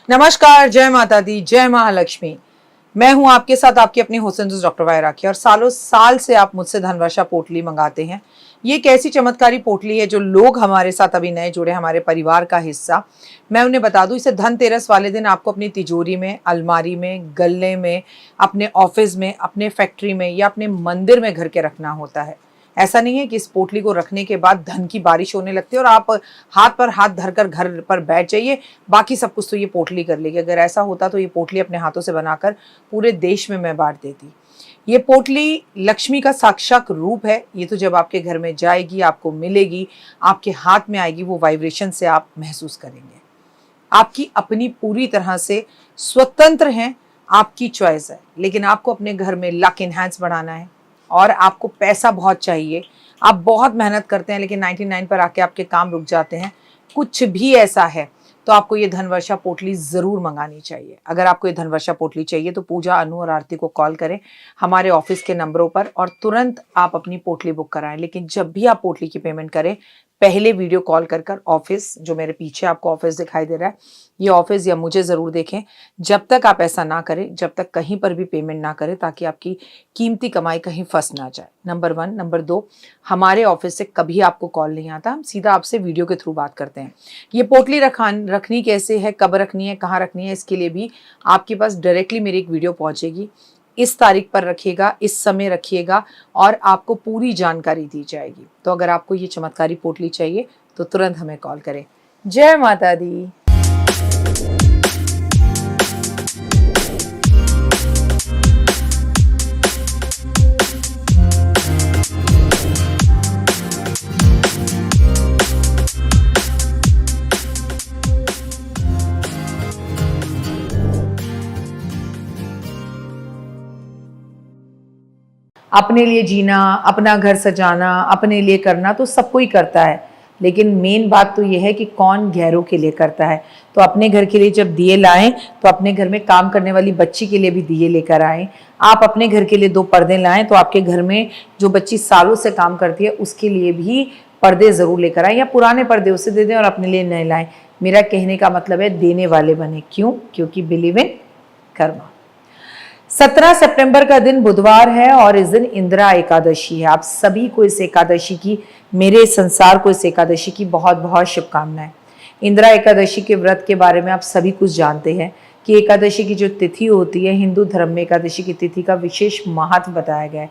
नमस्कार, जय माता दी, जय महालक्ष्मी। मैं हूं आपके साथ आपकी अपनी हुसैन डॉक्टर वाय राखी और सालों साल से आप मुझसे धनवर्षा पोटली मंगाते हैं। ये एक ऐसी चमत्कारी पोटली है जो लोग हमारे साथ अभी नए जुड़े, हमारे परिवार का हिस्सा। मैं उन्हें बता दूं, इसे धनतेरस वाले दिन आपको अपनी तिजोरी में, अलमारी में, गल्ले में, अपने ऑफिस में, अपने फैक्ट्री में या अपने मंदिर में घर के रखना होता है। ऐसा नहीं है कि इस पोटली को रखने के बाद धन की बारिश होने लगती है और आप हाथ पर हाथ धरकर घर पर बैठ जाइए, बाकी सब कुछ तो ये पोटली कर लेगी। अगर ऐसा होता तो ये पोटली अपने हाथों से बनाकर पूरे देश में मैं बांट देती। ये पोटली लक्ष्मी का साक्षात रूप है। ये तो जब आपके घर में जाएगी, आपको मिलेगी, आपके हाथ में आएगी, वो वाइब्रेशन से आप महसूस करेंगे। आपकी अपनी पूरी तरह से स्वतंत्र हैं, आपकी चॉइस है। लेकिन आपको अपने घर में लक इनहैंस बढ़ाना है और आपको पैसा बहुत चाहिए, आप बहुत मेहनत करते हैं लेकिन 99 पर आके आपके काम रुक जाते हैं, कुछ भी ऐसा है तो आपको ये धनवर्षा पोटली ज़रूर मंगानी चाहिए। अगर आपको ये धनवर्षा पोटली चाहिए तो पूजा, अनु और आरती को कॉल करें हमारे ऑफिस के नंबरों पर और तुरंत आप अपनी पोटली बुक कराएं। लेकिन जब भी आप पोटली की पेमेंट करें, पहले वीडियो कॉल कर ऑफिस, जो मेरे पीछे आपको ऑफिस दिखाई दे रहा है, ये ऑफिस या मुझे ज़रूर देखें। जब तक आप ऐसा ना करें, जब तक कहीं पर भी पेमेंट ना करें, ताकि आपकी कीमती कमाई कहीं फंस ना जाए। नंबर 1। नंबर 2, हमारे ऑफिस से कभी आपको कॉल नहीं आता, हम सीधा आपसे वीडियो के थ्रू बात करते हैं। ये पोटली रखनी कैसे है, कब रखनी है, कहाँ रखनी है, इसके लिए भी आपके पास डायरेक्टली मेरी एक वीडियो पहुँचेगी। इस तारीख पर रखिएगा, इस समय रखिएगा और आपको पूरी जानकारी दी जाएगी। तो अगर आपको ये चमत्कारी पोटली चाहिए तो तुरंत हमें कॉल करें। जय माता दी। अपने लिए जीना, अपना घर सजाना, अपने लिए करना तो सब कोई करता है, लेकिन मेन बात तो ये है कि कौन गैरों के लिए करता है। तो अपने घर के लिए जब दिए लाएं तो अपने घर में काम करने वाली बच्ची के लिए भी दिए लेकर आएं। आप अपने घर के लिए 2 पर्दे लाएं तो आपके घर में जो बच्ची सालों से काम करती है उसके लिए भी पर्दे ज़रूर लेकर आएं, या पुराने पर्दे उसे दे दें और अपने लिए नए लाएं। मेरा कहने का मतलब है देने वाले बने। क्यों? क्योंकि बिलीव इन कर्मा। 17 सितंबर का दिन बुधवार है और इस दिन इंदिरा एकादशी है। आप सभी को इस एकादशी की, मेरे संसार को इस एकादशी की बहुत बहुत शुभकामनाएं। इंदिरा एकादशी के व्रत के बारे में आप सभी कुछ जानते हैं कि एकादशी की जो तिथि होती है, हिंदू धर्म में एकादशी की तिथि का विशेष महत्व बताया गया है।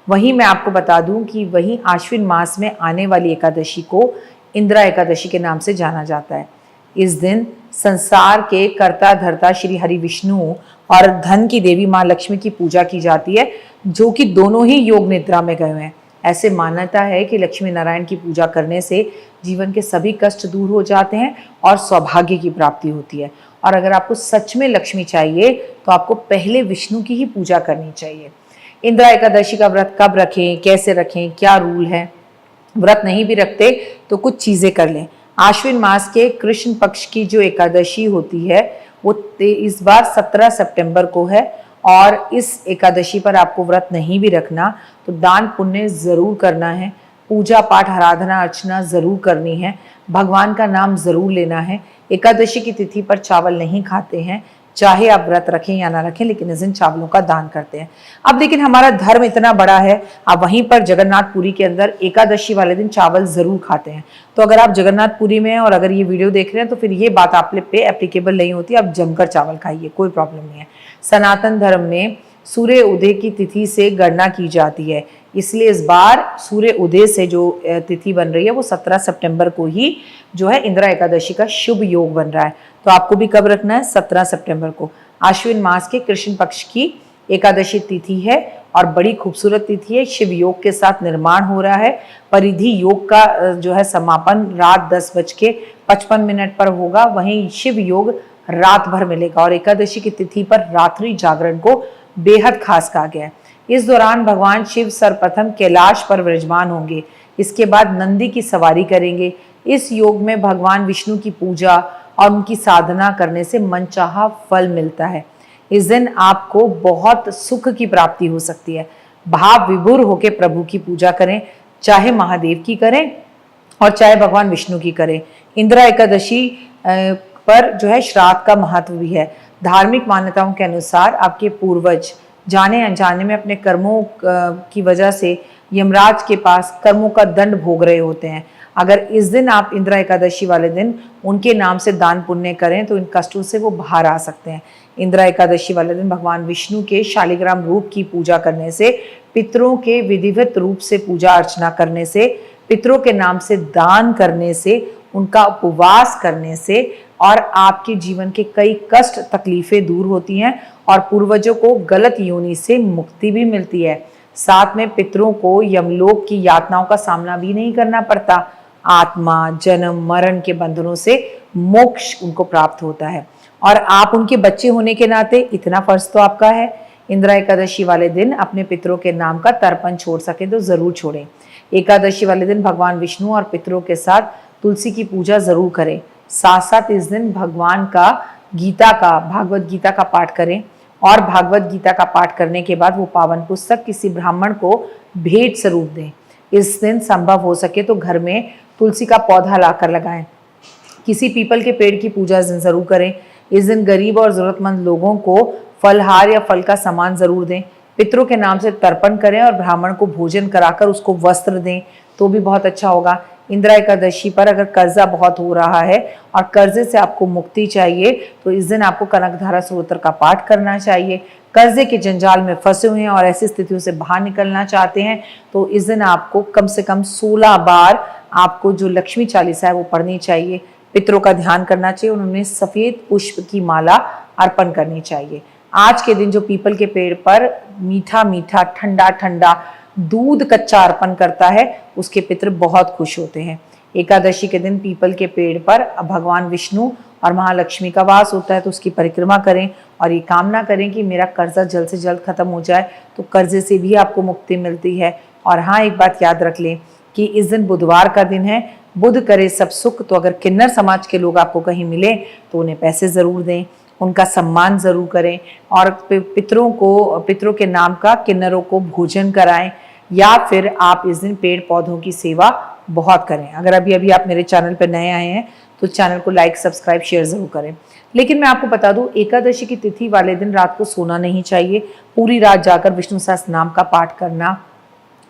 वहीं मैं आपको बता दूं कि वहीं आश्विन मास में आने वाली एकादशी को इंदिरा एकादशी के नाम से जाना जाता है। इस दिन संसार के कर्ता धर्ता श्री हरि विष्णु और धन की देवी माँ लक्ष्मी की पूजा की जाती है, जो कि दोनों ही योग निद्रा में गए हैं। ऐसे मान्यता है कि लक्ष्मी नारायण की पूजा करने से जीवन के सभी कष्ट दूर हो जाते हैं और सौभाग्य की प्राप्ति होती है। और अगर आपको सच में लक्ष्मी चाहिए तो आपको पहले विष्णु की ही पूजा करनी चाहिए। इंदिरा एकादशी का व्रत कब रखें, कैसे रखें, क्या रूल है? व्रत नहीं भी रखते तो कुछ चीज़ें कर लें। आश्विन मास के कृष्ण पक्ष की जो एकादशी होती है वो इस बार 17 सितंबर को है और इस एकादशी पर आपको व्रत नहीं भी रखना तो दान पुण्य ज़रूर करना है, पूजा पाठ आराधना अर्चना ज़रूर करनी है, भगवान का नाम ज़रूर लेना है। एकादशी की तिथि पर चावल नहीं खाते हैं, चाहे आप व्रत रखें या ना रखें, लेकिन इस दिन चावलों का दान करते हैं। अब लेकिन हमारा धर्म इतना बड़ा है, आप वहीं पर जगन्नाथपुरी के अंदर एकादशी वाले दिन चावल ज़रूर खाते हैं। तो अगर आप जगन्नाथपुरी में हैं और अगर ये वीडियो देख रहे हैं तो फिर ये बात आप पे एप्लीकेबल नहीं होती। आप जमकर चावल खाइए, कोई प्रॉब्लम नहीं है। सनातन धर्म में सूर्य उदय की तिथि से गणना की जाती है, इसलिए इस बार सूर्य उदय से जो तिथि बन रही है वो 17 सितंबर को ही जो है इंदिरा एकादशी का शुभ योग बन रहा है। तो आपको भी कब रखना है? 17 सितंबर को। आश्विन मास के कृष्ण पक्ष की एकादशी तिथि है और बड़ी खूबसूरत तिथि है। शिव योग के साथ निर्माण हो रहा है। परिधि योग का जो है समापन रात 10:55 पर होगा। वहीं शिव योग रात भर मिलेगा और एकादशी की तिथि पर रात्रि जागरण को बेहद खास कहा गया है। इस दौरान भगवान शिव सर्वप्रथम कैलाश पर विराजमान होंगे, इसके बाद नंदी की सवारी करेंगे। इस योग में भगवान विष्णु की पूजा और उनकी साधना करने से मनचाहा फल मिलता है। इस दिन आपको बहुत सुख की प्राप्ति हो सकती है। भाव विभोर होकर प्रभु की पूजा करें, चाहे महादेव की करें और चाहे भगवान विष्णु की करें। इंदिरा एकादशी पर जो है श्राद्ध का महत्व भी है। धार्मिक मान्यताओं के अनुसार आपके पूर्वज जाने अनजाने में अपने कर्मों की वजह से यमराज के पास कर्मों का दंड भोग रहे होते हैं। अगर इस दिन आप इंदिरा एकादशी वाले दिन उनके नाम से दान पुण्य करें तो इन कष्टों से वो बाहर आ सकते हैं। इंदिरा एकादशी वाले दिन भगवान विष्णु के शालिग्राम रूप की पूजा करने से, पितरों के विधिवत रूप से पूजा अर्चना करने से, पितरों के नाम से दान करने से, उनका उपवास करने से और आपके जीवन के कई कष्ट तकलीफें दूर होती हैं और पूर्वजों को गलत योनि से मुक्ति भी मिलती है। साथ में पितरों को यमलोक की यातनाओं का सामना भी नहीं करना पड़ता। आत्मा जन्म मरण के बंधनों से मोक्ष उनको प्राप्त होता है और आप उनके बच्चे होने के नाते इतना फर्ज तो आपका है, इंदिरा एकादशी वाले दिन अपने पितरों के नाम का तर्पण छोड़ सके तो जरूर छोड़ें। एकादशी वाले दिन भगवान विष्णु और पितरों के साथ तुलसी की पूजा जरूर करें। साथ साथ इस दिन भगवान का भागवत गीता का पाठ करें और भागवत गीता का पाठ करने के बाद वो पावन पुस्तक किसी ब्राह्मण को भेंट स्वरूप दें। इस दिन संभव हो सके तो घर में तुलसी का पौधा लाकर लगाएं। किसी पीपल के पेड़ की पूजा जरूर करें। इस दिन गरीब और जरूरतमंद लोगों को फलहार या फल का सामान जरूर दें। पितरों के नाम से तर्पण करें और ब्राह्मण को भोजन कराकर उसको वस्त्र दें तो भी बहुत अच्छा होगा। इंदिरा एकादशी पर अगर कर्जा बहुत हो रहा है और कर्जे से आपको मुक्ति चाहिए तो इस दिन आपको कनकधारा स्तोत्र का पाठ करना चाहिए। कर्जे के जंजाल में फंसे हुए हैं और ऐसी स्थितियों से बाहर निकलना चाहते हैं तो इस दिन आपको कम से कम 16 बार आपको जो लक्ष्मी चालीसा है वो पढ़नी चाहिए। पितरों का ध्यान करना चाहिए, उन्होंने सफेद पुष्प की माला अर्पण करनी चाहिए। आज के दिन जो पीपल के पेड़ पर मीठा मीठा ठंडा ठंडा दूध कच्चा अर्पण करता है उसके पितर बहुत खुश होते हैं। एकादशी के दिन पीपल के पेड़ पर भगवान विष्णु और महालक्ष्मी का वास होता है तो उसकी परिक्रमा करें और ये कामना करें कि मेरा कर्जा जल्द से जल्द खत्म हो जाए, तो कर्जे से भी आपको मुक्ति मिलती है। और हाँ, एक बात याद रख लें कि इस दिन बुधवार का दिन है, बुध करे सब सुख। तो अगर किन्नर समाज के लोग आपको कहीं मिले तो उन्हें पैसे जरूर दें, उनका सम्मान जरूर करें और पितरों के नाम का किन्नरों को भोजन कराएं या फिर आप इस दिन पेड़ पौधों की सेवा बहुत करें। अगर अभी अभी आप मेरे चैनल पर नए आए हैं तो चैनल को लाइक सब्सक्राइब शेयर जरूर करें। लेकिन मैं आपको बता दूं, एकादशी की तिथि वाले दिन रात को सोना नहीं चाहिए। पूरी रात जाकर विष्णु सहस्त्र नाम का पाठ करना,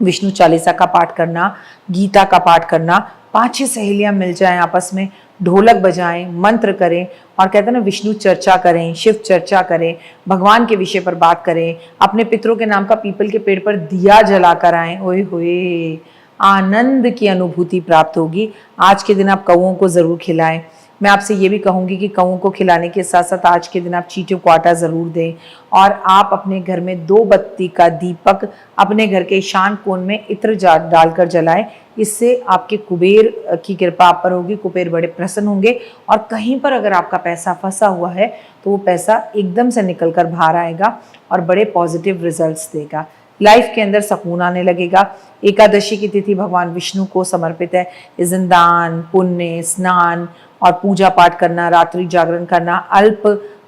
विष्णु चालीसा का पाठ करना, गीता का पाठ करना। 5-6 सहेलियां मिल जाएं, आपस में ढोलक बजाएं, मंत्र करें और कहते हैं ना विष्णु चर्चा करें, शिव चर्चा करें, भगवान के विषय पर बात करें, अपने पितरों के नाम का पीपल के पेड़ पर दिया जलाकर आएं। ओए होए, आनंद की अनुभूति प्राप्त होगी। आज के दिन आप कौओं को जरूर खिलाएं। मैं आपसे ये भी कहूँगी कि कौओं को खिलाने के साथ साथ आज के दिन आप चींटियों को आटा ज़रूर दें और आप अपने घर में 2 बत्ती का दीपक अपने घर के ईशान कोण में इत्र डालकर जलाएं। इससे आपके कुबेर की कृपा आप पर होगी, कुबेर बड़े प्रसन्न होंगे और कहीं पर अगर आपका पैसा फंसा हुआ है तो वो पैसा एकदम से निकल कर बाहर आएगा और बड़े पॉजिटिव रिजल्ट्स देगा। लाइफ के अंदर सुकून आने लगेगा। एकादशी की तिथि भगवान विष्णु को समर्पित है। इस दिन दान पुण्य, स्नान और पूजा पाठ करना, रात्रि जागरण करना, अल्प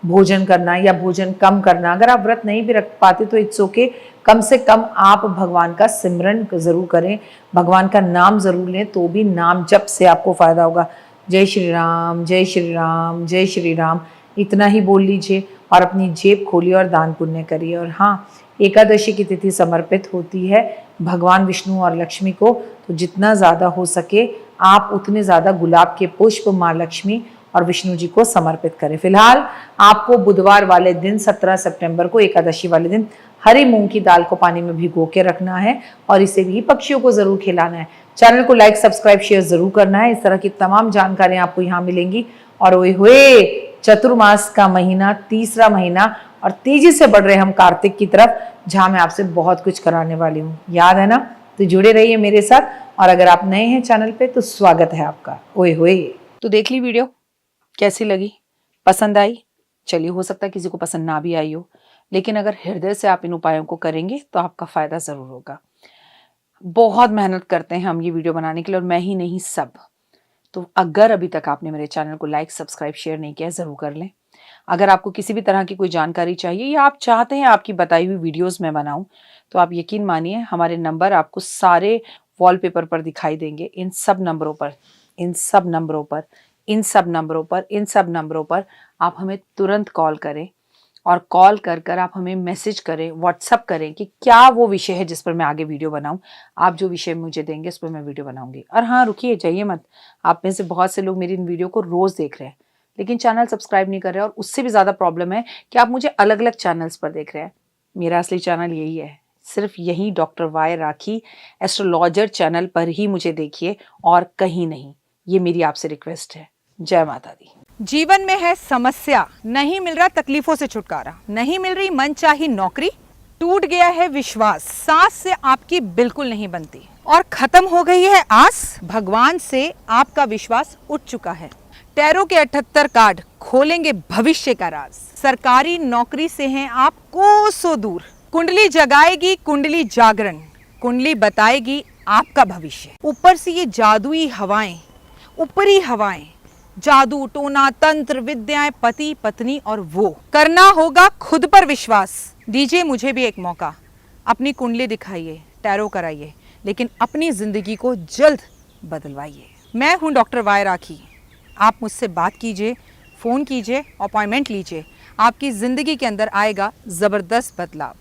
भोजन करना या भोजन कम करना। अगर आप व्रत नहीं भी रख पाते तो इट्स ओके, कम से कम आप भगवान का सिमरन जरूर करें, भगवान का नाम जरूर लें, तो भी नाम जप से आपको फायदा होगा। जय श्री राम, जय श्री राम, जय श्री राम, इतना ही बोल लीजिए और अपनी जेब खोलिए और दान पुण्य करिए। और हाँ, एकादशी की तिथि समर्पित होती है भगवान विष्णु और लक्ष्मी को, तो जितना ज़्यादा हो सके आप उतने ज़्यादा गुलाब के पुष्प माँ लक्ष्मी और विष्णु जी को समर्पित करें। फिलहाल आपको बुधवार वाले दिन 17 सितंबर को एकादशी वाले दिन हरी मूंग की दाल को पानी में भिगो के रखना है और इसे भी पक्षियों को जरूर खिलाना है। चैनल को लाइक सब्सक्राइब शेयर जरूर करना है। इस तरह की तमाम जानकारियां आपको यहाँ मिलेंगी। और ओए हुए, चतुर्मास का महीना, तीसरा महीना और तेजी से बढ़ रहे हम कार्तिक की तरफ, जहां मैं आपसे बहुत कुछ कराने वाली हूँ। याद है ना? तो जुड़े रहिए मेरे साथ और अगर आप नए हैं चैनल पे तो स्वागत है आपका। ओए होए, तो देख ली वीडियो, कैसी लगी, पसंद आई? चलिए, हो सकता है किसी को पसंद ना भी आई हो, लेकिन अगर हृदय से आप इन उपायों को करेंगे तो आपका फायदा जरूर होगा। बहुत मेहनत करते हैं हम ये वीडियो बनाने के लिए और मैं ही नहीं, सब। तो अगर अभी तक आपने मेरे चैनल को लाइक सब्सक्राइब शेयर नहीं किया, जरूर कर लें। अगर आपको किसी भी तरह की कोई जानकारी चाहिए या आप चाहते हैं आपकी बताई हुई वीडियोस में बनाऊं, तो आप यकीन मानिए हमारे नंबर आपको सारे वॉलपेपर पर दिखाई देंगे। इन सब नंबरों पर इन सब नंबरों पर आप हमें तुरंत कॉल करें और कॉल कर आप हमें मैसेज करें, व्हाट्सअप करें कि क्या वो विषय है जिस पर मैं आगे वीडियो बनाऊं। आप जो विषय मुझे देंगे उस पर मैं वीडियो बनाऊंगी। और हाँ, रुकिए, जाइए मत। आप में से बहुत से लोग मेरी इन वीडियो को रोज़ देख रहे हैं लेकिन चैनल सब्सक्राइब नहीं कर रहे, और उससे भी ज़्यादा प्रॉब्लम है कि आप मुझे अलग अलग चैनल्स पर देख रहे हैं। मेरा असली चैनल यही है, सिर्फ यही डॉक्टर वाई राखी एस्ट्रोलॉजर चैनल पर ही मुझे देखिए और कहीं नहीं। ये मेरी आपसे रिक्वेस्ट है। जय माता दी। जीवन में है समस्या, नहीं मिल रहा तकलीफों से छुटकारा, नहीं मिल रही मनचाही नौकरी, टूट गया है विश्वास, सांस से आपकी बिल्कुल नहीं बनती और खत्म हो गई है आस, भगवान से आपका विश्वास उठ चुका है। टैरो के 78 कार्ड खोलेंगे भविष्य का राज। सरकारी नौकरी से हैं आप कोसों दूर, कुंडली जगाएगी कुंडली जागरण, कुंडली बताएगी आपका भविष्य। ऊपर से ये जादुई हवाएं, ऊपरी हवाएं, जादू टोना तंत्र विद्याएं, पति पत्नी और वो करना होगा खुद पर विश्वास। दीजिए मुझे भी एक मौका, अपनी कुंडली दिखाइए, टैरो कराइए, लेकिन अपनी जिंदगी को जल्द बदलवाइए। मैं हूं डॉक्टर वाई राखी। आप मुझसे बात कीजिए, फ़ोन कीजिए, अपॉइंटमेंट लीजिए, आपकी ज़िंदगी के अंदर आएगा ज़बरदस्त बदलाव।